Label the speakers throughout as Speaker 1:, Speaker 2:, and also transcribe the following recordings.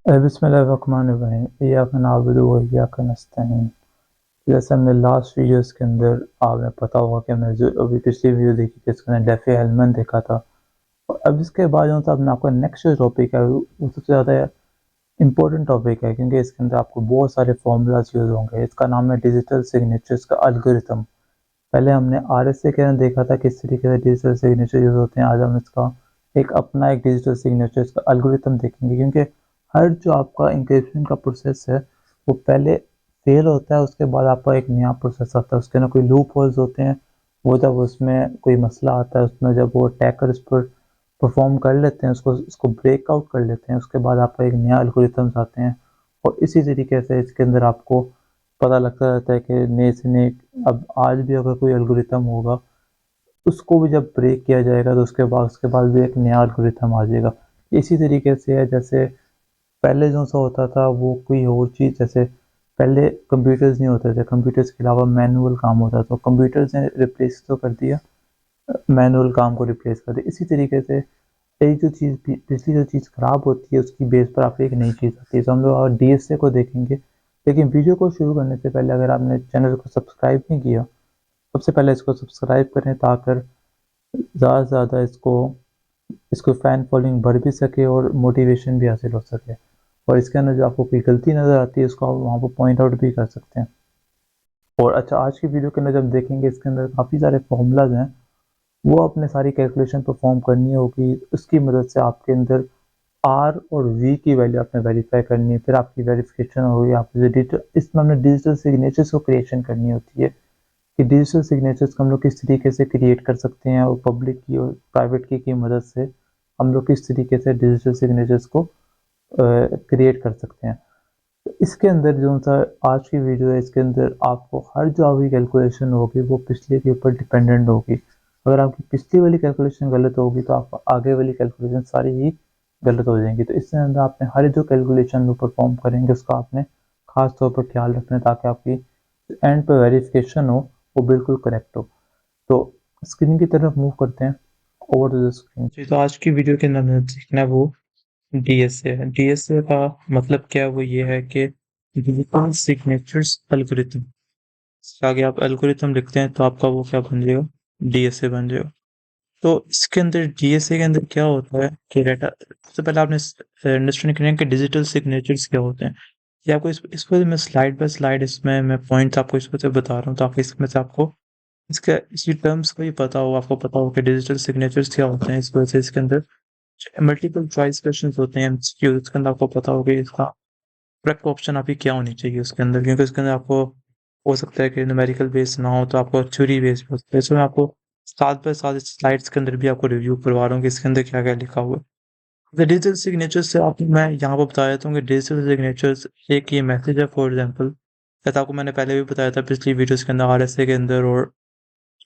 Speaker 1: बिस्मिल्लाहिर्रहमानिर्रहीम। इय्याका नअबुदु व इय्याका नस्तईन। जैसे हमने लास्ट वीडियोस के अंदर आपने पता होगा कि हमने जो अभी पिछली वीडियो देखी थी उसके अंदर डेफ़ी हेलमन देखा था। और अब इसके बाद जो था हमने आपका नेक्स्ट जो टॉपिक है वो सबसे ज़्यादा इम्पोर्टेंट टॉपिक है, क्योंकि इसके अंदर आपको बहुत सारे फॉर्मूलाज यूज़ होंगे। इसका नाम है डिजिटल सिग्नेचर्स का एल्गोरिथम। पहले हमने आरएसए के अंदर देखा था किस तरीके से डिजिटल सिग्नेचर यूज़ होते हैं। आज हम इसका एक डिजिटल सिग्नेचर का एल्गोरिथम देखेंगे, क्योंकि हर जो आपका एन्क्रिप्शन का प्रोसेस है वो पहले फेल होता है, उसके बाद आपका एक नया प्रोसेस आता है। उसके अंदर कोई लूप होल्स होते हैं, वो जब उसमें कोई मसला आता है उसमें जब वो अटैकर इस पर परफॉर्म कर लेते हैं, उसको ब्रेकआउट कर लेते हैं, उसके बाद आपका एक नया एल्गोरिथम्स आते हैं। और इसी तरीके से इसके अंदर आपको पता लगता रहता है कि नए से नए अब आज भी अगर कोई एल्गोरिथम होगा उसको भी जब ब्रेक किया जाएगा तो उसके बाद भी एक नया एल्गोरिथम आ जाएगा। इसी तरीके से है, जैसे पहले जो सा होता था वो कोई और चीज़, जैसे पहले कंप्यूटर्स नहीं होते थे, कंप्यूटर्स के अलावा मैनुअल काम होता था, तो कंप्यूटर्स ने रिप्लेस तो कर दिया, मैनुअल काम को रिप्लेस कर दिया। इसी तरीके से एक जो चीज़ पिछली जो चीज़ ख़राब होती है उसकी बेस पर आपको एक नई चीज़ आती है। तो हम लोग और डीएसए को देखेंगे। लेकिन वीडियो को शुरू करने से पहले अगर आपने चैनल को सब्सक्राइब नहीं किया, सबसे पहले इसको सब्सक्राइब करें ताकि ज़्यादा से ज़्यादा इसको इसको फ़ैन फॉलोइंग बढ़ भी सके और मोटिवेशन भी हासिल हो सके। और इसके अंदर जो आपको कोई गलती नज़र आती है उसको आप वहाँ पर पॉइंट आउट भी कर सकते हैं। और अच्छा, आज की वीडियो के अंदर जब देखेंगे इसके अंदर काफ़ी सारे फॉर्मूलाज हैं, वो आपने सारी कैलकुलेशन परफॉर्म करनी होगी। उसकी मदद से आपके अंदर आर और वी की वैल्यू आपने वेरीफाई करनी है, फिर आपकी वेरिफिकेशन होगी। आपको इसमें हमने डिजिटल सिग्नेचर्स को क्रिएशन करनी होती है कि डिजिटल सिग्नेचर्स को हम लोग किस तरीके से क्रिएट कर सकते हैं, और पब्लिक की और प्राइवेट की मदद से हम लोग किस तरीके से डिजिटल सिग्नेचर्स को क्रिएट कर सकते हैं। तो इसके अंदर जो सा आज की वीडियो है, इसके अंदर आपको हर जो आपकी कैलकुलेशन होगी वो पिछले के ऊपर डिपेंडेंट होगी। अगर आपकी पिछली वाली कैलकुलेशन गलत होगी तो आप आगे वाली कैलकुलेशन सारी ही गलत हो जाएंगी। तो इसके अंदर आपने हर जो कैलकुलेशन वो परफॉर्म करेंगे उसका आपने खास तौर पर ख्याल रखना है, ताकि आपकी एंड पे वेरिफिकेशन हो वो बिल्कुल करेक्ट हो। तो स्क्रीन की तरफ मूव करते हैं, ओवर टू द स्क्रीन। जी, तो आज की वीडियो के अंदर हमें सीखना है वो डीएसए है। डीएसए का मतलब क्या है? वो ये है कि डिजिटल सिग्नेचर्स एल्गोरिथम। आगे आप एल्गोरिथम लिखते हैं तो आपका वो क्या बन जाएगा? डीएसए बन जाएगा। तो इसके अंदर डीएसए के अंदर क्या होता है कि डाटा, सबसे पहले आपने अंडरस्टैंड करना है कि डिजिटल सिग्नेचर्स क्या होते हैं। ये आपको इस पर मैं स्लाइड बाय स्लाइड इसमें मैं पॉइंट्स आपको इस पर से बता रहा हूँ, ताकि इसमें से आपको इसका इसी टर्म्स को ही पता हो, आपको पता हो कि डिजिटल सिग्नेचर्स क्या होते हैं। इस वजह से इसके अंदर मल्टीपल चॉइस क्वेश्चंस होते हैं एमसीक्यू, इसके अंदर आपको पता होगा इसका करेक्ट ऑप्शन आपकी क्या होनी चाहिए उसके अंदर, क्योंकि उसके अंदर आपको हो सकता है कि न्यूमेरिकल बेस ना हो तो आपको थ्योरी बेस पे हो सकता है। इसमें आपको साथ बाय साथ इस स्लाइड्स के अंदर भी आपको रिव्यू करवा रहा हूँ कि इसके अंदर क्या क्या लिखा हुआ है। डिजिटल सिग्नेचर से आप मैं यहाँ पर बता देता हूँ कि डिजिटल सिग्नेचर्स एक ये मैसेज है। फॉर एग्जाम्पल, जैसा आपको मैंने पहले भी बताया था पिछली वीडियोस के अंदर, आरएसए के अंदर और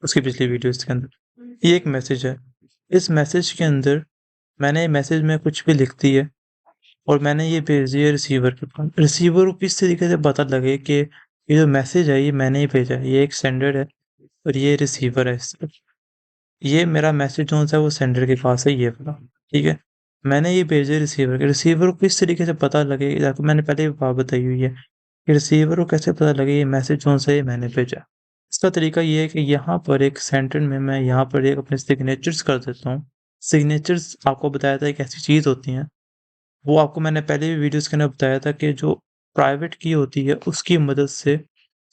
Speaker 1: उसकी पिछली वीडियोस के अंदर, ये एक मैसेज है। इस मैसेज के अंदर मैंने मैसेज में कुछ भी लिख दी है और मैंने ये भेज दिया रिसीवर के पास। रिसीवर को किस तरीके से पता लगे कि ये जो मैसेज है ये मैंने ही भेजा है, ये एक सेंडर है और ये रिसीवर है। ये मेरा मैसेज जो सा है वो सेंडर के पास है, ये वाला, ठीक है। मैंने ये भेजा रिसीवर के, रिसीवर को किस तरीके से पता लगे, आपको मैंने पहले भी बात बताई हुई है कि रिसीवर को कैसे पता लगे ये मैसेज जो सा ये मैंने भेजा। इसका तरीका ये है कि यहाँ पर एक सेंटर में मैं यहाँ पर एक अपने सिग्नेचर्स कर देता हूँ। सिग्नेचर्स आपको बताया था एक ऐसी चीज़ होती है, वो आपको मैंने पहले भी वीडियोस के अंदर बताया था कि जो प्राइवेट की होती है उसकी मदद से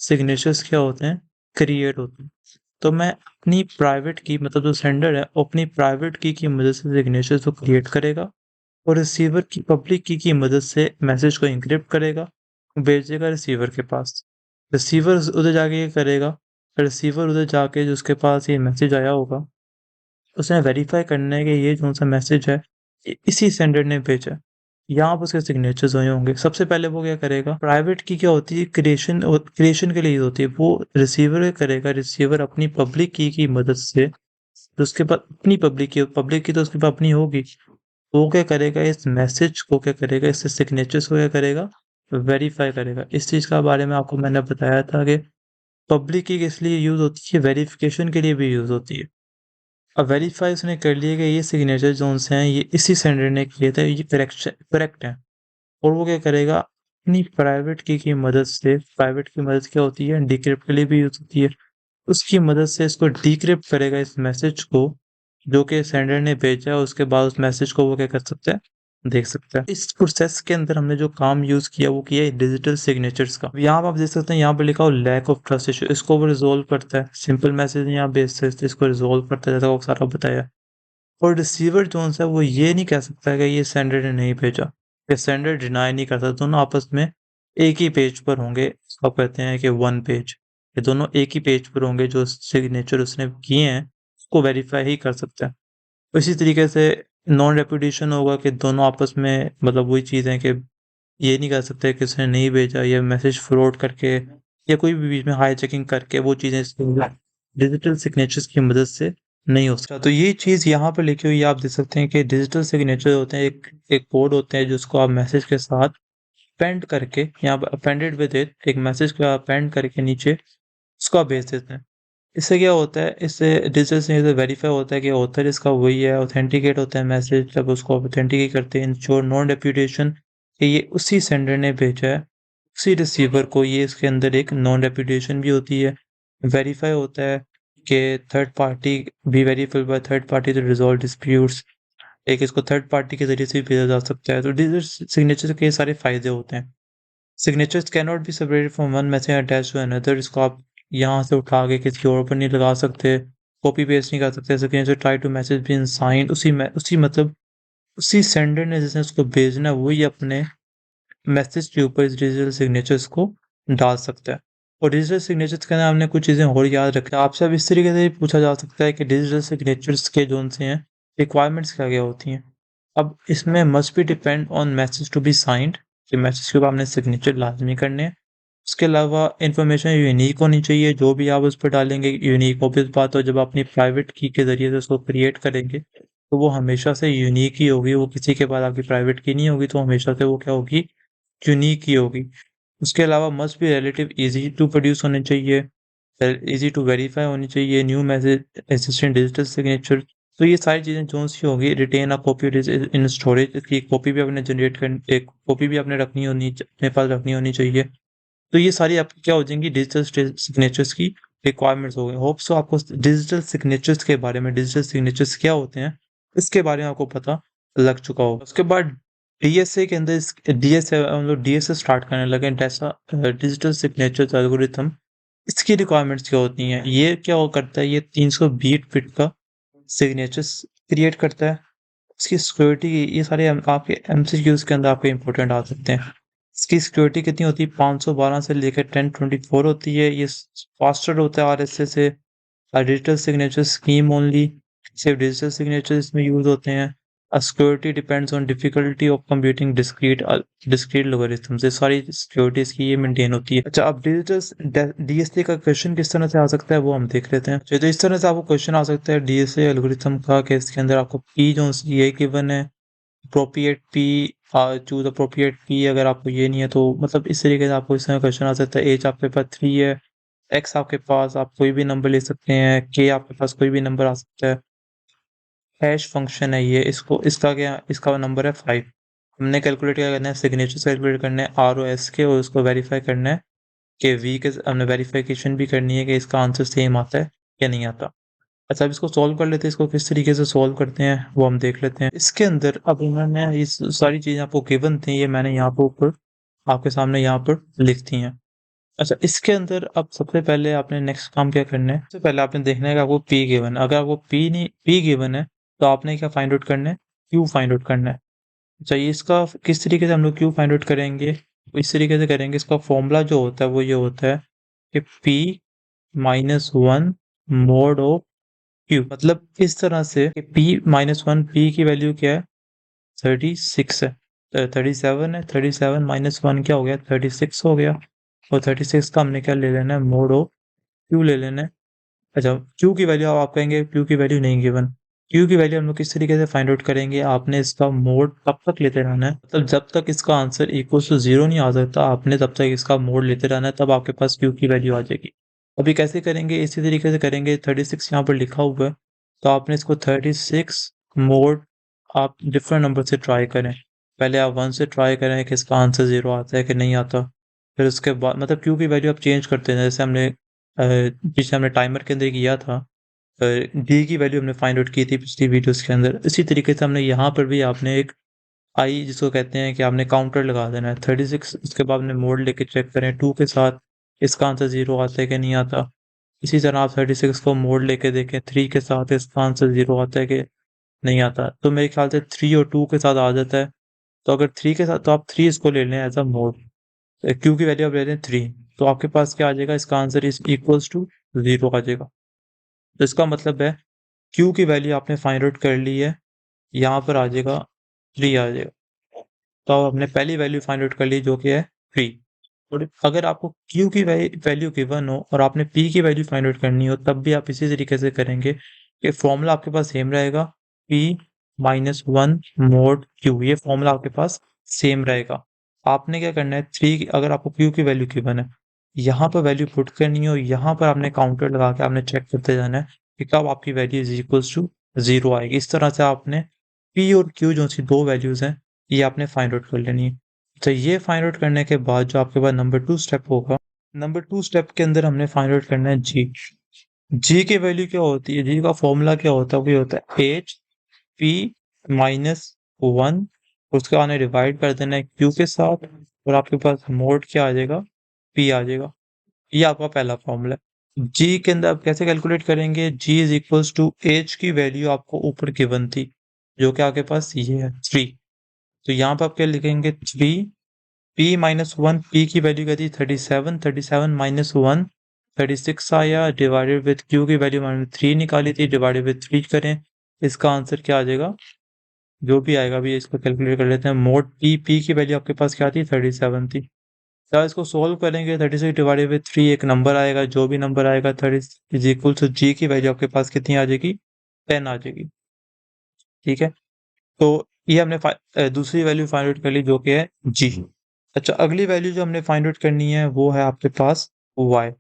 Speaker 1: सिग्नेचर्स क्या होते हैं, क्रिएट होते हैं। तो मैं अपनी प्राइवेट की, मतलब जो सेंडर है वो अपनी प्राइवेट की मदद से सिग्नेचर्स को क्रिएट करेगा और रिसीवर की पब्लिक की मदद से मैसेज को इंक्रिप्ट करेगा, भेजेगा रिसीवर के पास। रिसीवर उधर जाके ये करेगा, रिसीवर उधर जाके जो उसके पास ये मैसेज आया होगा उसने वेरीफाई करना है कि ये जो सा मैसेज है इसी सेंडर ने भेजा है। यहाँ पर उसके सिग्नेचर्स हुए होंगे। सबसे पहले वो क्या करेगा, प्राइवेट की क्या होती है, क्रिएशन क्रिएशन के लिए होती है, वो रिसीवर करेगा। रिसीवर अपनी पब्लिक की मदद से, तो उसके पास अपनी पब्लिक की तो उसके पास अपनी होगी, वो क्या करेगा, इस मैसेज को क्या करेगा, इससे सिग्नेचर्स को क्या करेगा, वेरीफाई करेगा। इस चीज़ का बारे में आपको मैंने बताया था कि पब्लिक की किस लिए यूज़ होती है, वेरिफिकेशन के लिए भी यूज़ होती है। अब वेरीफाई उसने कर लिया कि ये सिग्नेचर जोन से हैं ये इसी सेंडर ने किए थे, ये करेक्ट है। और वो क्या करेगा, अपनी प्राइवेट की मदद से, प्राइवेट की मदद क्या होती है, डिक्रिप्ट के लिए भी यूज होती है, उसकी मदद से इसको डिक्रिप्ट करेगा इस मैसेज को जो कि सेंडर ने भेजा है। उसके बाद उस मैसेज को वो क्या कर सकता है, देख सकता है। इस प्रोसेस के अंदर हमने जो काम यूज किया वो किया है डिजिटल सिग्नेचर्स का। यहाँ पर आप देख सकते हैं, यहाँ पे लिखा हो लैक ऑफ ट्रस्ट इशू, इसको वो रिजोल्व करता है। सिंपल मैसेज यहाँ भेज सकते, इसको रिजोल्व करता है, जैसा वो सारा बताया। और रिसीवर जो है वो ये नहीं कह सकता है कि ये सेंडर ने नहीं भेजा, या सेंडर डिनाई नहीं करता। दोनों आपस में एक ही पेज पर होंगे, इसको आप कहते हैं कि वन पेज। ये दोनों एक ही पेज पर होंगे, जो सिग्नेचर उसने किए हैं उसको वेरीफाई ही कर सकता है। इसी तरीके से नॉन रेपुटेशन होगा कि दोनों आपस में मतलब वही चीज़ है कि ये नहीं कह सकते कि उसने नहीं भेजा, या मैसेज फॉरवर्ड करके या कोई भी बीच में हाई चेकिंग करके वो चीज़ें डिजिटल सिग्नेचर्स की मदद से नहीं हो सकता। तो ये चीज़ यहाँ पे लिखी हुई है, आप देख सकते हैं कि डिजिटल सिग्नेचर होते हैं, एक कोड होते हैं जिसको आप मैसेज के साथ पेंड करके, यहाँ पर अपेंडेड विद इट, एक मैसेज को आप पेंड करके नीचे उसको आप भेज देते हैं। इससे क्या होता है, इससे डिजिटल सिग्नेचर वेरीफाई होता है कि ऑथर इसका वही है, ऑथेंटिकेट होता है मैसेज। जब उसको ऑथेंटिकेट करते हैं, इंश्योर नॉन रेपुटेशन कि ये उसी सेंडर ने भेजा है, उसी रिसीवर को, ये इसके अंदर एक नॉन रेपुटेशन भी होती है। वेरीफाई होता है कि थर्ड पार्टी भी verify by third party to resolve disputes, एक इसको थर्ड पार्टी के जरिए से भी भेजा जा सकता है। तो डिजिटल सिग्नेचर के सारे फायदे होते हैं। Signatures can not be separated from one message attach to another, इसको आप यहाँ से उठा के किसी और पर नहीं लगा सकते, कॉपी पेस्ट नहीं कर सकते। Signature try to message been signed, उसी मतलब उसी सेंडर ने जिसने उसको भेजना है वही अपने मैसेज के ऊपर इस डिजिटल सिग्नेचर्स को डाल सकता है। और डिजिटल सिग्नेचर्स के अंदर हमने कुछ चीज़ें और याद रखें। आपसे अब इस तरीके से पूछा जा सकता है कि डिजिटल सिग्नेचर्स के जो से हैं रिक्वायरमेंट्स क्या क्या होती हैं। अब इसमें must be depend on message to be signed, कि मैसेज के ऊपर आपने सिग्नेचर लाजमी करने हैं। उसके अलावा इन्फॉर्मेशन यूनिक होनी चाहिए, जो भी आप उस पर डालेंगे यूनिक ऑब्वियस बात हो। जब अपनी प्राइवेट की के ज़रिए से उसको क्रिएट करेंगे तो वो हमेशा से यूनिक ही होगी, वो किसी के पास आपकी प्राइवेट की नहीं होगी, तो हमेशा से वो क्या होगी, यूनिक ही होगी। उसके अलावा must be relative easy to produce होने चाहिए, ईजी टू वेरीफाई होनी चाहिए, new message assistant digital signature. तो ये सारी चीज़ें जो सी होगी, retain a copy in storage, की कॉपी भी आपने जनरेट कर, एक कॉपी भी आपने रखनी होनी, अपने पास रखनी होनी चाहिए। तो ये सारी आपकी क्या हो जाएंगी, डिजिटल सिग्नेचर्स की रिक्वायरमेंट्स हो गई। होप सो आपको डिजिटल सिग्नेचर्स के बारे में, डिजिटल सिग्नेचर्स क्या होते हैं इसके बारे में आपको पता लग चुका होगा। उसके बाद डीएसए के अंदर, डीएसए हम लोग डीएसए स्टार्ट करने लगे, जैसा डिजिटल सिग्नेचर एल्गोरिथम। इसकी रिक्वायरमेंट्स क्या होती हैं, ये क्या हो करता है, ये 320 बिट का सिग्नेचर्स क्रिएट करता है। इसकी सिक्योरिटी, ये सारे आपके एमसीक्यूज के अंदर आपके इंपॉर्टेंट आ सकते हैं। इसकी सिक्योरिटी कितनी होती है, 512 से लेकर 1024 होती है। ये फास्टर होता है आरएसए से। डिजिटल सिग्नेचर स्कीम ओनली, सिर्फ डिजिटल सिग्नेचर इसमें यूज होते हैं। Security depends on difficulty of computing discrete logarithm से, सारी सिक्योरिटी इसकी ये मेंटेन होती है। अच्छा, अब डिजिटल डीएसए का क्वेश्चन किस तरह से आ सकता है वो हम देख लेते हैं। तो इस तरह से आपको क्वेश्चन आ सकता है डीएसए एल्गोरिथम का, कि इसके अंदर आपको पी जो ये गिवन है, appropriate P, choose appropriate P. अगर आपको ये नहीं है तो मतलब इस तरीके से आपको इस तरह क्वेश्चन आ सकता है। एज आपके पास 3 है, एक्स आपके पास आप कोई भी नंबर ले सकते हैं, के आपके पास कोई भी नंबर आ सकता है। हैश फंक्शन है ये, इसको इसका क्या, इसका नंबर है 5। हमने कैलकुलेट क्या करना है, सिग्नेचर कैलकुलेट करना है आर ओ एस के, और उसको वेरीफाई करना है कि वी के, हमने वेरीफिकेशन भी करनी है कि इसका आंसर सेम आता है या नहीं आता। अच्छा, अब इसको सॉल्व कर लेते हैं। इसको किस तरीके से सॉल्व करते हैं वो हम देख लेते हैं। इसके अंदर अब इन्होंने इस सारी चीज़ें आपको गिवन थी, ये मैंने यहाँ पर ऊपर आपके सामने यहाँ पर लिख दी हैं। अच्छा, इसके अंदर अब सबसे पहले आपने नेक्स्ट काम क्या करना है, सबसे पहले आपने देखना है कि आपको पी गिवन है। अगर आपको पी गिवन है तो आपने क्या फाइंड आउट करना है, क्यू फाइंड आउट करना है। अच्छा, ये इसका किस तरीके से हम लोग क्यू फाइंड आउट करेंगे, तो इस तरीके से करेंगे। इसका फॉर्मूला जो होता है वो ये होता है कि पी -1 मोड ऑफ क्यू, मतलब इस तरह से कि p-1, p की वैल्यू क्या है, 36 है, 37 है, 37 -1 क्या हो गया, 36 हो गया। और 36 का हमने क्या ले लेना है, मोड ऑफ क्यू ले लेना है। अच्छा, क्यू की वैल्यू आप कहेंगे क्यू की वैल्यू नहीं गिवन। क्यू की वैल्यू हम लोग किस तरीके से फाइंड आउट करेंगे, आपने इसका मोड तब तक लेते रहना है, मतलब जब तक इसका आंसर इक्वल टू 0 नहीं आ सकता, आपने तब तक इसका मोड लेते रहना है, तब आपके पास क्यू की वैल्यू आ जाएगी। अभी कैसे करेंगे, इसी तरीके से करेंगे। 36 यहाँ पर लिखा हुआ है, तो आपने इसको 36 मोड आप डिफरेंट नंबर से ट्राई करें। पहले आप 1 से ट्राई करें कि इसका आंसर 0 आता है कि नहीं आता। फिर उसके बाद मतलब क्यू की वैल्यू आप चेंज करते हैं, जैसे हमने पीछे हमने टाइमर के अंदर किया था, डी की वैल्यू हमने फाइंड आउट की थी पिछली वीडियोस के अंदर। इसी तरीके से हमने यहाँ पर भी आपने एक आई जिसको कहते हैं कि आपने काउंटर लगा देना है 36, उसके बाद आपने मोड लेके चेक करें 2 के साथ इसका आंसर 0 आता है कि नहीं आता। इसी तरह आप 36 को मोड लेके देखें 3 के साथ इसका आंसर 0 आता है कि नहीं आता। तो मेरे ख्याल से 3 और 2 के साथ आ जाता है। तो अगर 3 के साथ तो आप 3 इसको ले लें एज अ मोड, क्यू की वैल्यू आप ले लें 3, तो आपके पास क्या आ जाएगा, इसका आंसर इज इक्वल्स टू 0 आ जाएगा। तो इसका मतलब है क्यू की वैल्यू आपने फाइंड आउट कर ली है, यहाँ पर आ जाएगा 3 आ जाएगा। तो हमने पहली वैल्यू फाइंड आउट कर ली जो कि है 3। और अगर आपको क्यू की वैल्यू गिवन हो और आपने पी की वैल्यू फाइंड आउट करनी हो, तब भी आप इसी तरीके से करेंगे कि फॉर्मूला आपके पास सेम रहेगा, P minus one mod Q, ये फॉर्मूला आपके पास सेम रहेगा। आपने क्या करना है, थ्री अगर आपको क्यू की वैल्यू गिवन है, यहाँ पर वैल्यू पुट करनी हो, यहाँ पर आपने काउंटर लगा के आपने चेक करते जाना है कि कब आपकी वैल्यू इज इक्वल्स टू 0 आएगी। इस तरह से आपने पी और क्यू जो सी दो वैल्यूज हैं ये आपने फाइंड आउट कर लेनी है। तो ये फाइंड आउट करने के बाद जो आपके पास नंबर 2 स्टेप होगा, नंबर 2 स्टेप के अंदर हमने फाइंड आउट करना है जी। जी की वैल्यू क्या होती है, जी का फॉर्मूला क्या होता है, वो होता है एच पी माइनस वन, उसके बाद डिवाइड कर देना है क्यू के साथ, और आपके पास मोड क्या आ जाएगा, पी आ जाएगा। ये आपका पहला फॉर्मूला है। जी के अंदर आप कैसे कैलकुलेट करेंगे, जी इज इक्वल्स टू एच की वैल्यू आपको ऊपर गिवन थी जो कि आपके पास ये है 3। तो यहाँ पर आप क्या लिखेंगे, 3 पी माइनस वन, पी की वैल्यू क्या थी 37, 37 माइनस वन 36 आया, डिवाइडेड विथ क्यू की वैल्यू मैंने 3 निकाली थी, डिवाइडेड विथ 3 करें, इसका आंसर क्या आ जाएगा, जो भी आएगा अभी इसको कैलकुलेट कर लेते हैं। मोड पी, पी की वैल्यू आपके पास क्या थी 37 थी। क्या इसको सोल्व करेंगे, 36 डिवाइडेड विथ 3 एक नंबर आएगा, जो भी नंबर आएगा 30 इज इक्वल टू जी की वैल्यू आपके पास कितनी आ जाएगी, 10 आ जाएगी। ठीक है, तो ये हमने दूसरी वैल्यू फाइंड आउट कर ली जो कि है जी। अच्छा, अगली वैल्यू जो हमने फाइंड आउट करनी है वो है आपके पास y।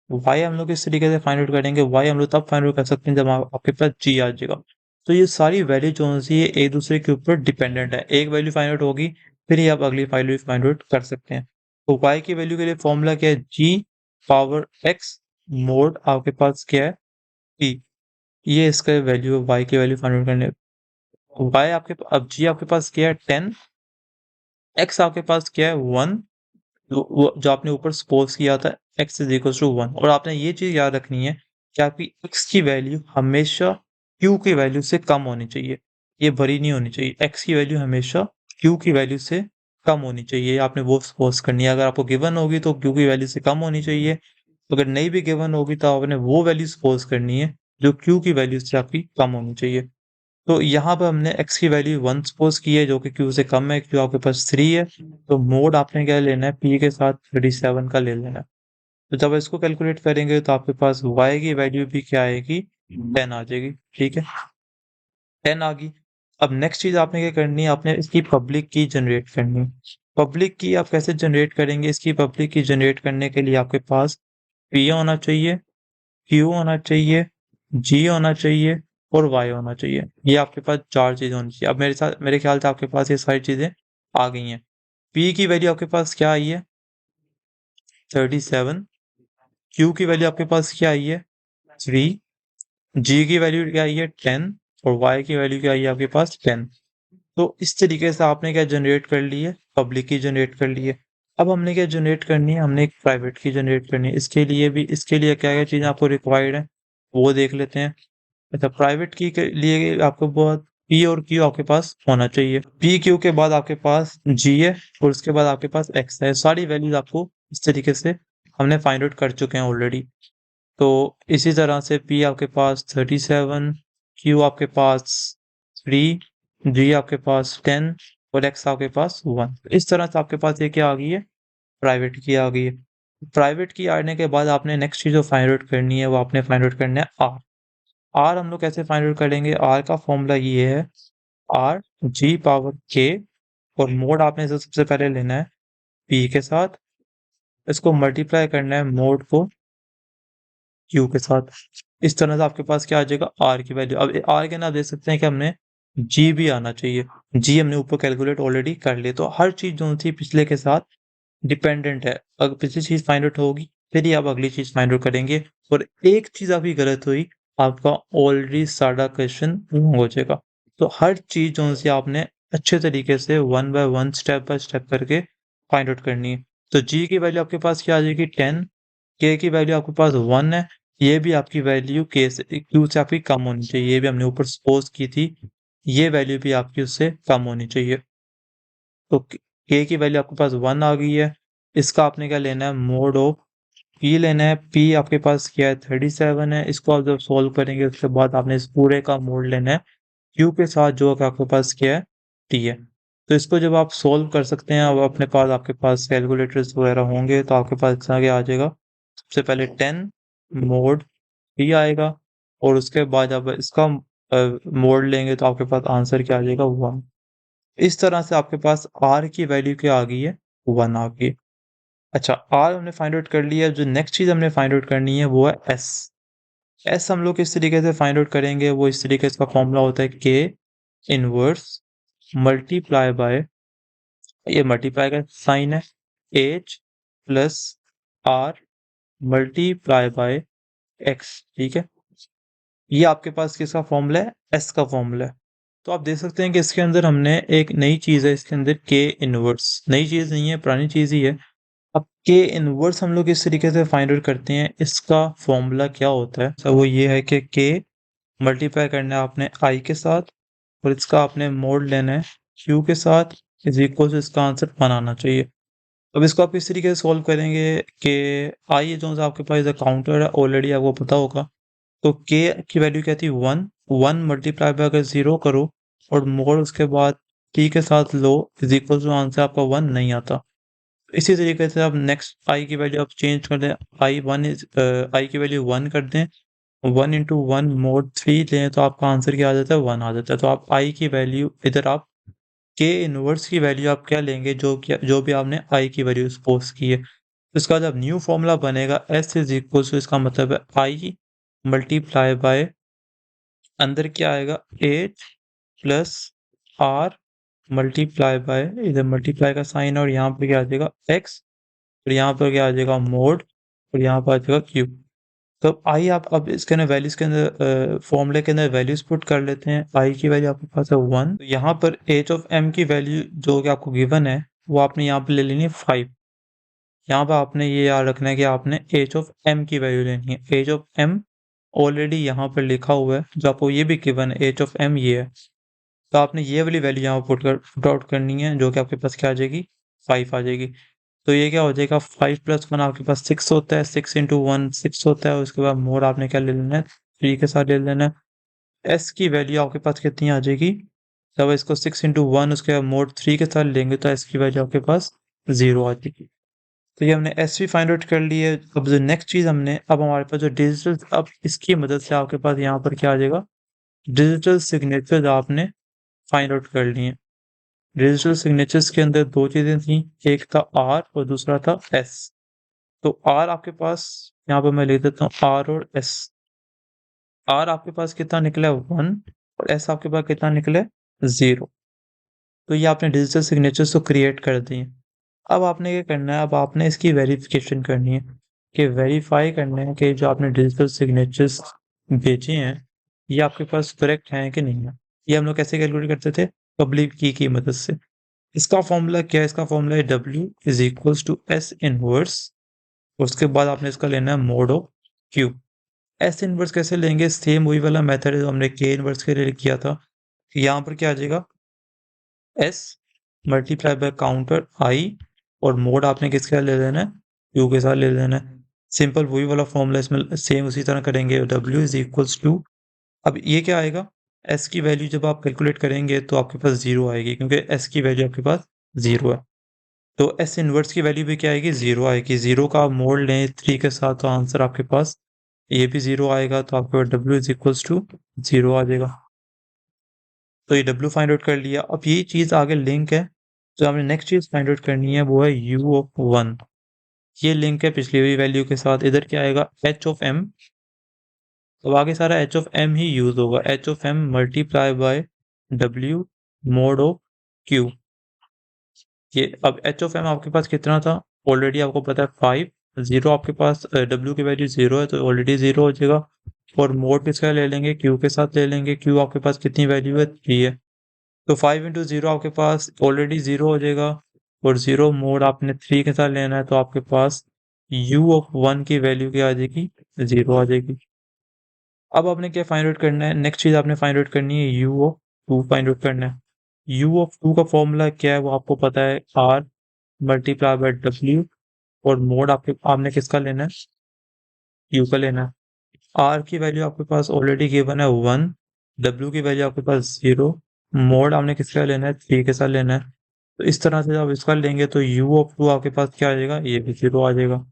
Speaker 1: y हम लोग इस तरीके से फाइंड आउट करेंगे, y हम लोग तब फाइंड आउट कर सकते हैं जब आपके पास g आ जाएगा। तो ये सारी वैल्यू जो सी है एक दूसरे के ऊपर डिपेंडेंट है, एक वैल्यू फाइंड आउट होगी फिर ही आप अगली वैल्यू फाइंड आउट कर सकते हैं। तो y की वैल्यू के लिए फॉर्मूला क्या है, g पावर x मोड आपके पास क्या है p, ये इसका वैल्यू है y की वैल्यू फाइंड आउट करने। y आपके अब g आपके पास क्या है 10, x आपके पास क्या है 1, जो आपने ऊपर सपोज किया था x इज इक्वल टू 1। और आपने ये चीज याद रखनी है कि आपकी x की वैल्यू हमेशा q की वैल्यू से कम होनी चाहिए, ये बड़ी नहीं होनी चाहिए। x की वैल्यू हमेशा q की वैल्यू से कम होनी चाहिए, आपने वो सपोज करनी है। अगर आपको गिवन होगी तो q की वैल्यू से कम होनी चाहिए, तो अगर नहीं भी गिवन होगी तो आपने वो वैल्यू सपोज करनी है जो q की वैल्यू से आपकी कम होनी चाहिए। तो यहाँ पर हमने x की वैल्यू 1 सपोज की है जो कि q से कम है, q आपके पास 3 है, तो मोड आपने क्या लेना है, p के साथ 37 का ले लेना है। तो जब इसको कैलकुलेट करेंगे तो आपके पास y की वैल्यू भी क्या आएगी, 10 आ जाएगी। ठीक है, 10 आ गई। अब नेक्स्ट चीज आपने क्या करनी है, आपने इसकी पब्लिक की जनरेट करनी है। पब्लिक की आप कैसे जनरेट करेंगे, इसकी पब्लिक की जनरेट करने के लिए आपके पास p होना चाहिए, q होना चाहिए, g होना चाहिए और y होना चाहिए। ये आपके पास चार चीजें होनी चाहिए। अब मेरे ख्याल से आपके पास ये सारी चीजें आ गई हैं। p की वैल्यू आपके पास क्या आई है 37, q की वैल्यू आपके पास क्या आई है 3, g की वैल्यू क्या आई है 10 और y की वैल्यू क्या आई है आपके पास 10। तो इस तरीके से आपने क्या जनरेट कर ली है, पब्लिक की जनरेट कर ली है। अब हमने क्या जनरेट करनी है, हमने एक प्राइवेट की जनरेट करनी है। इसके लिए क्या क्या चीजें आपको रिक्वायर्ड है वो देख लेते हैं। अच्छा, प्राइवेट की के लिए आपको बहुत पी और क्यू आपके पास होना चाहिए। पी क्यू के बाद आपके पास जी है और उसके बाद आपके पास एक्स है। सारी वैल्यूज आपको इस तरीके से हमने फाइंड आउट कर चुके हैं ऑलरेडी। तो इसी तरह से पी आपके पास 37, क्यू आपके पास 3, जी आपके पास 10 और एक्स आपके पास 1। इस तरह से आपके पास ये क्या आ गई है, प्राइवेट की आ गई है। प्राइवेट की आने के बाद आपने नेक्स्ट चीज जो फाइंड आउट करनी है वो आपने फाइंड आउट करना है आर। आर हम लोग कैसे फाइंड आउट करेंगे, आर का फॉर्मूला ये है आर जी पावर के, और मोड आपने सबसे पहले लेना है पी के साथ, इसको मल्टीप्लाई करना है मोड को क्यू के साथ। इस तरह से आपके पास क्या आ जाएगा, आर की वैल्यू। अब आर के ना देख सकते हैं कि हमने जी भी आना चाहिए। जी हमने ऊपर कैलकुलेट ऑलरेडी कर लिया, तो हर चीज़ जो थी पिछले के साथ डिपेंडेंट है। अगर पिछली चीज़ फाइंड आउट होगी, फिर ही आप अगली चीज़ फाइंड आउट करेंगे। और एक चीज़ आपकी गलत हुई, आपका ऑलरेडी सारा क्वेश्चन रॉन्ग हो जाएगा। तो हर चीज़ जो सी आपने अच्छे तरीके से वन बाय स्टेप करके फाइंड आउट करनी है। तो जी की वैल्यू आपके पास क्या आ जाएगी 10, के की वैल्यू आपके पास 1 है, ये भी आपकी वैल्यू के से क्यू से आपकी कम होनी चाहिए, ये भी हमने ऊपर सपोज की थी, ये वैल्यू भी आपकी उससे कम होनी चाहिए। तो के की वैल्यू आपके पास 1 आ गई है, इसका आपने क्या लेना है मोड ऑफ पी लेना है। पी आपके पास क्या है 37 है, इसको आप जब सॉल्व करेंगे उसके बाद आपने इस पूरे का मोड लेना है क्यू के साथ जो कि आपके पास क्या है टी है। तो इसको जब आप सॉल्व कर सकते हैं, अब अपने पास आपके पास कैलकुलेटर्स वगैरह होंगे तो आपके पास इतना क्या आ जाएगा, सबसे पहले 10 मोड टी आएगा, और उसके बाद जब इसका मोड लेंगे तो आपके पास आंसर क्या आ जाएगा 1। इस तरह से आपके पास आर की वैल्यू क्या आ गई है 1 आ गई। अच्छा, आर हमने फाइंड आउट कर लिया, जो नेक्स्ट चीज़ हमने फाइंड आउट करनी है वो है एस। एस हम लोग किस तरीके से फाइंड आउट करेंगे, वो इस तरीके से, इसका फॉर्मूला होता है के इनवर्स मल्टीप्लाई बाय, ये मल्टीप्लाई का साइन है, H plus R multiply by X, ठीक है। ये आपके पास किसका फॉर्मूला है, एस का फॉर्मूला है। तो आप देख सकते हैं कि इसके अंदर हमने एक नई चीज़ है, इसके अंदर के इनवर्स, नई चीज़ नहीं है, पुरानी चीज़ ही है। अब के इनवर्स हम लोग इस तरीके से फाइंड आउट करते हैं, इसका फॉर्मूला क्या होता है, तो वो ये है कि के मल्टीप्लाई करना है आपने आई के साथ, और इसका आपने मोड लेना है क्यू के साथ, इज इक्वल टू इसका आंसर 1 आना चाहिए। अब इसको आप इस तरीके से सॉल्व करेंगे कि आई जो आपके पास काउंटर है ऑलरेडी आपको पता होगा, तो के की वैल्यू क्या थी 1, 1 मल्टीप्लाई बाय अगर 0 करो और मोड उसके बाद टी के साथ लो, इज इक्वल टू आंसर आपका 1 नहीं आता। इसी तरीके से आप नेक्स्ट आई की वैल्यू आप चेंज कर दें, आई की वैल्यू 1 कर दें, 1 इंटू 1 मोड 3 लें तो आपका आंसर क्या आ जाता है 1 आ जाता है। तो आप आई की वैल्यू इधर आप के इनवर्स की वैल्यू आप क्या लेंगे, जो भी आपने आई की वैल्यू सपोज की है, तो इसका जब न्यू फॉर्मूला बनेगा एस इज इक्वल टू, इसका मतलब है आई मल्टीप्लाई बाय, अंदर क्या आएगा 8 प्लस आर मल्टीप्लाई बाय, इधर मल्टीप्लाई का साइन और यहाँ पे क्या आ जाएगा एक्स, और यहाँ पर क्या आ जाएगा मोड, और यहाँ पर आ जाएगा क्यू। तो आई आप अब इसके अंदर वैल्यूज के अंदर फॉर्मूले के अंदर वैल्यूज पुट कर लेते हैं। आई की वैल्यू आपके पास है 1, तो यहाँ पर एच ऑफ एम की वैल्यू जो कि आपको गिवन है वो आपने यहाँ पे ले लेनी है 5। यहाँ पर आपने ये याद रखना है कि आपने एच ऑफ एम की वैल्यू लेनी है। एच ऑफ एम ऑलरेडी यहाँ पर लिखा हुआ है, जो आपको ये भी गिवन है एच ऑफ एम ये है, तो आपने ये वाली वैल्यू यहाँ पुट आउट करनी है, जो कि आपके पास क्या आ जाएगी 5 आ जाएगी। तो ये क्या हो जाएगा 5 प्लस 1 आपके पास 6 होता है, 6 इंटू 1 6 होता है, उसके बाद मोड आपने क्या ले लेना है 3 के साथ ले लेना है। एस की वैल्यू आपके पास कितनी आ जाएगी, जब इसको 6 इंटू 1 उसके बाद मोड 3 के साथ लेंगे तो एस की वैल्यू आपके पास 0 आ जाएगी। तो ये हमने एस भी फाइंड आउट कर ली है। अब जो नेक्स्ट चीज़ हमने, अब हमारे पास जो डिजिटल, अब इसकी मदद से आपके पास यहाँ पर क्या आ जाएगा, डिजिटल सिग्नेचर आपने फाइंड आउट कर ली है। डिजिटल सिग्नेचर्स के अंदर दो चीज़ें थी, एक था आर और दूसरा था एस। तो आर आपके पास, यहाँ पर मैं लिख देता हूँ आर और एस। आर आपके पास कितना निकला है 1, और एस आपके पास कितना निकला है 0। तो ये आपने डिजिटल सिग्नेचर्स को क्रिएट कर दिए। अब आपने क्या करना है, अब आपने इसकी वेरिफिकेशन करनी है, कि वेरीफाई करना है कि जो आपने डिजिटल सिग्नेचर्स भेजे हैं ये आपके पास करेक्ट हैं कि नहीं है। ये हम लोग कैसे कैलकुलेट करते थे, पब्लिक की मदद से। इसका फॉर्मूला क्या है, इसका फॉर्मूला है W is equals to S inverse, उसके बाद आपने इसका लेना है mod of Q. S inverse कैसे लेंगे, सेम वही वाला मेथड है जो हमने के इनवर्स के लिए किया था। यहाँ पर क्या आ जाएगा S multiply by counter I, और मोड आपने किसके साथ ले लेना है क्यू के साथ ले लेना है। सिंपल वही वाला फॉर्मूला इसमें सेम उसी तरह करेंगे, W इज इक्वल्स टू, अब ये क्या आएगा, एस की वैल्यू जब आप कैलकुलेट करेंगे तो आपके पास 0 आएगी, क्योंकि एस की वैल्यू आपके पास 0 है। तो एस इनवर्स की वैल्यू भी क्या आएगी 0 आएगी। 0 का आप मोड़ लें 3 के साथ तो आंसर आपके पास ये भी 0 आएगा, तो आपके पास W इज इक्वल्स टू 0 आ जाएगा। तो ये W फाइंड आउट कर लिया। अब ये चीज़ आगे लिंक है, जो आपने नेक्स्ट चीज़ फाइंड आउट करनी है वो है U ऑफ 1। ये लिंक है पिछली हुई वैल्यू के साथ। इधर क्या आएगा H ऑफ M, तो आगे सारा H of M he use होगा। H of M multiply by W mode of Q। ये अब एच ऑफ एम आपके पास कितना था, ऑलरेडी आपको पता है 5, 0 आपके पास W की वैल्यू 0 है तो ऑलरेडी 0 हो जाएगा। और मोड किसका ले लेंगे, Q के साथ ले लेंगे। Q आपके पास कितनी वैल्यू है, 3 है, तो 5 इंटू 0 आपके पास ऑलरेडी 0 हो जाएगा। और 0 मोड आपने 3 के साथ लेना है तो आपके पास U ऑफ 1 की वैल्यू क्या आ जाएगी, 0 आ जाएगी। अब आपने क्या फाइंड आउट करना है, नेक्स्ट चीज आपने फाइंड आउट करनी है U ऑफ 2 फाइंड आउट करना है। U ऑफ 2 का फॉर्मूला क्या है वो आपको पता है, R मल्टीप्लाई बाय W। और मोड आपने किसका लेना है, U का लेना है। R की वैल्यू आपके पास ऑलरेडी गिवन है 1, W की वैल्यू आपके पास 0, मोड आपने किसका लेना है, 3 के साथ लेना है। तो इस तरह से जब इसका लेंगे तो U ऑफ 2 आपके पास क्या आ जाएगा, ये भी 0 आ जाएगा।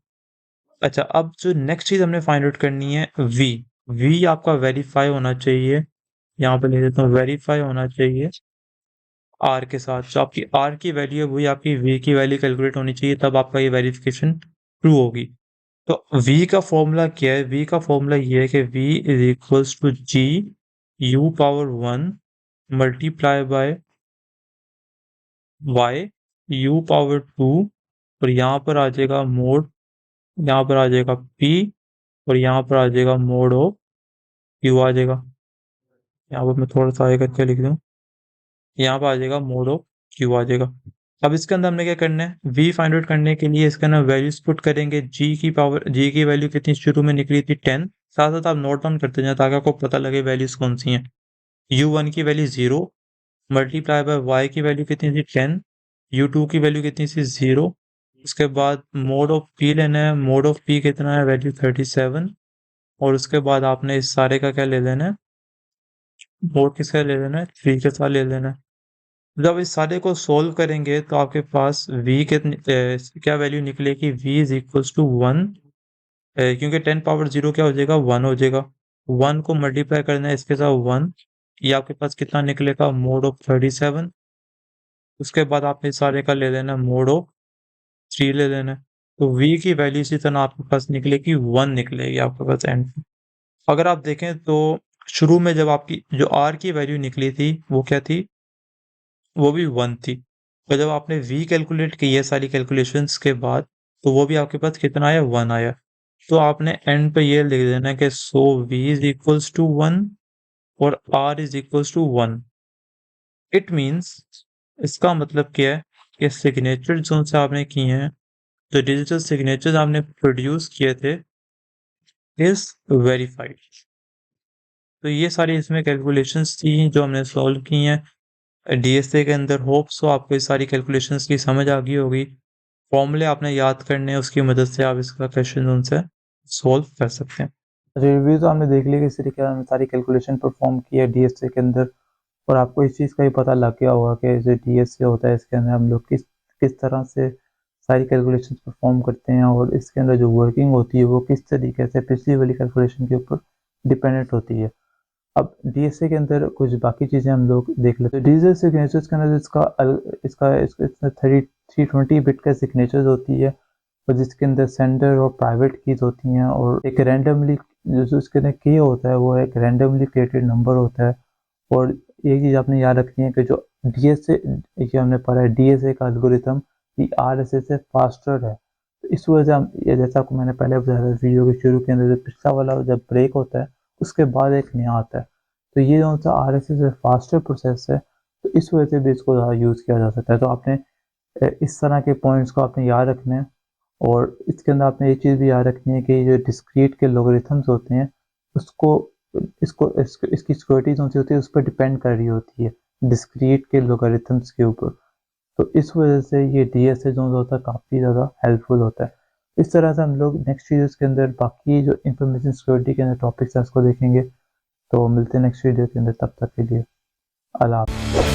Speaker 1: अच्छा, अब जो नेक्स्ट चीज हमने फाइंड आउट करनी है V आपका वेरीफाई होना चाहिए, यहाँ पे ले देता हूँ, वेरीफाई होना चाहिए R के साथ। जो आपकी R की वैल्यू है वही आपकी V की वैल्यू कैलकुलेट होनी चाहिए, तब आपका ये वेरिफिकेशन ट्रू होगी। तो V का फॉर्मूला क्या है, V का फॉर्मूला ये है कि V is equals to G U power 1 multiply by Y U power 2। और यहाँ पर आ जाएगा मोड, यहाँ पर आ जाएगा P, और यहाँ पर आ जाएगा मोड ऑफ Q आ जाएगा। यहाँ पर मैं थोड़ा सा आगे करके लिख दूँ, यहाँ पर आ जाएगा मोड ऑफ Q आ जाएगा। अब इसके अंदर हमने क्या करना है, V फाइंड आउट करने के लिए इसके अंदर वैल्यूज पुट करेंगे। G की वैल्यू कितनी शुरू में निकली थी, 10। साथ साथ आप नोट डाउन करते जाए ताकि आपको पता लगे वैल्यूज कौन सी हैं। U1 की वैल्यू 0 मल्टीप्लाई बाय Y की वैल्यू कितनी थी, 10। U2 की वैल्यू कितनी थी, 0। उसके बाद मोड ऑफ P लेना है, मोड ऑफ P कितना है, वैल्यू 37। और उसके बाद आपने इस सारे का क्या ले लेना है, मोड किसका ले लेना है, 3 के साथ ले लेना है। जब इस सारे को सोल्व करेंगे तो आपके पास V कितनी क्या वैल्यू निकलेगी, V इज इक्वल्स टू 1, क्योंकि 10 पावर 0 क्या हो जाएगा, 1 हो जाएगा। 1 को मल्टीप्लाई करना है इसके साथ 1, ये आपके पास कितना निकलेगा, मोड ऑफ 37। उसके बाद आपने इस सारे का ले लेना मोड ऑफ 3 ले लेना है। तो V की वैल्यू इसी तरह आपके पास निकलेगी, 1 निकलेगी आपके पास एंड। अगर आप देखें तो शुरू में जब आपकी जो R की वैल्यू निकली थी वो क्या थी, वो भी 1 थी। तो जब आपने V कैलकुलेट की है सारी कैलकुलेशंस के बाद, तो वो भी आपके पास कितना आया, 1 आया। तो आपने एंड पे ये लिख देना कि so V is equals to 1 और R is equals to 1। It means, इसका मतलब क्या है कि सिग्नेचर जो से आपने किए हैं, जो डिजिटल सिग्नेचर्स आपने प्रोड्यूस किए थे, इज वेरीफाइड। तो ये सारी इसमें कैलकुलेशंस थी जो हमने सॉल्व की हैं डीएसए के अंदर। होप सो आपको इस सारी कैलकुलेशंस की समझ आ गई होगी। फॉर्मूले आपने याद करने हैं, उसकी मदद से आप इसका क्वेश्चन उनसे सॉल्व कर सकते हैं। रिव्यू तो हमने देख लिया कि इस तरीके से हमने सारी कैलकुलेशन परफॉर्म की है डीएसए के अंदर। और आपको इस चीज़ का भी पता लग गया होगा कि जो डीएसए होता है इसके अंदर हम लोग किस किस तरह से सारी कैलकुलेशन परफॉर्म करते हैं, और इसके अंदर जो वर्किंग होती है वो किस तरीके से पिछली वाली कैलकुलेशन के ऊपर डिपेंडेंट होती है। अब डीएसए के अंदर कुछ बाकी चीज़ें हम लोग देख लेते हैं। डिजिटल सिग्नेचर्स के अंदर इसका 320 बिट का सिग्नेचर्स होती है, और जिसके अंदर सेंडर और प्राइवेट कीज होती हैं, और एक रैंडमली जो इसके अंदर की होता है वो एक रैंडमली क्रिएटेड नंबर होता है। और एक चीज़ आपने याद रखनी है कि जो डीएसए, ये हमने पढ़ा है डीएसए का एल्गोरिथम ये आरएसए से फास्टर है। तो इस वजह से हम ये, जैसा आपको मैंने पहले बताया था वीडियो के शुरू के अंदर, जब पिछला वाला जब ब्रेक होता है उसके बाद एक नया आता है, तो ये जो सा आरएसए से फास्टर प्रोसेस है, तो इस वजह से भी इसको ज़्यादा यूज़ किया जा सकता है। तो आपने इस तरह के पॉइंट्स को आपने याद रखना है। और इसके अंदर आपने एक चीज़ भी याद रखनी है कि जो डिस्क्रीट के लोगरिथम्स होते हैं उसको इसकी सिक्योरिटी जो होती है उस पर डिपेंड कर रही होती है डिस्क्रीट के लोगरिथम्स के ऊपर। तो इस वजह से ये डीएसए जो होता है काफ़ी ज़्यादा हेल्पफुल होता है। इस तरह से हम लोग नेक्स्ट वीडियोज़ के अंदर बाकी जो इंफॉर्मेशन सिक्योरिटी के अंदर टॉपिक्स हैं उसको देखेंगे। तो मिलते हैं नेक्स्ट वीडियो के अंदर, तब तक के लिए अल्लाह हाफ़िज़।